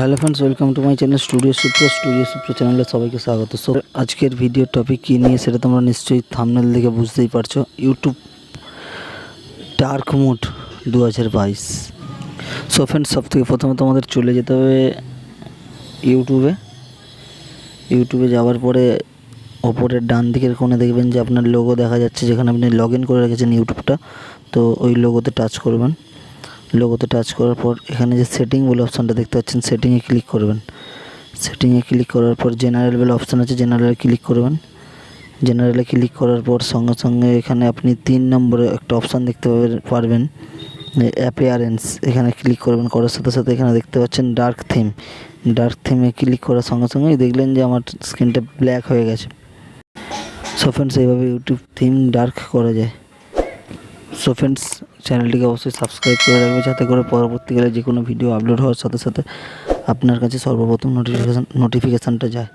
Hello friends, welcome to my channel studio supra চ্যানেলে সবাইকে স্বাগত। সো আজকের ভিডিও টপিক কী নিয়ে সেটা তোমরা নিশ্চয়ই থাম্বনেল দেখে বুঝতেই পারছো। YouTube dark mode 2022। So friends, সবথেকে প্রথমে তোমাদের চলে যেতে হবে ইউটিউবে যাওয়ার পরে ওপরের ডান দিকের কোণে দেখবেন যে আপনার লোগো দেখা যাচ্ছে, যেখানে আপনি লগ ইন করে রেখেছেন ইউটিউবটা। তো ওই লোগোতে টাচ করবেন। লোগোতে টাচ করার পর এখানে যে সেটিং বলে অপশানটা দেখতে পাচ্ছেন, সেটিংয়ে ক্লিক করবেন। সেটিংয়ে ক্লিক করার পর জেনারেল বলে অপশান আছে, জেনারেলে ক্লিক করবেন। জেনারেলে ক্লিক করার পর সঙ্গে সঙ্গে এখানে আপনি 3 নম্বরে একটা অপশান দেখতে পারবেন, অ্যাপিয়ারেন্স। এখানে ক্লিক করবেন। করার সাথে সাথে এখানে দেখতে পাচ্ছেন ডার্ক থিমে ক্লিক করার সঙ্গে সঙ্গেই দেখলেন যে আমার স্ক্রিনটা ব্ল্যাক হয়ে গেছে। সো ফ্রেন্ডস, এইভাবে ইউটিউব থিম ডার্ক করা যায়। সো ফ্রেন্ডস, চ্যানেলটিকে অবশ্যই সাবস্ক্রাইব করে রাখবে, যাতে করে পরবর্তীকালে যে কোনো ভিডিও আপলোড হওয়ার সাথে সাথে আপনার কাছে সর্বপ্রথম নোটিফিকেশানটা যায়।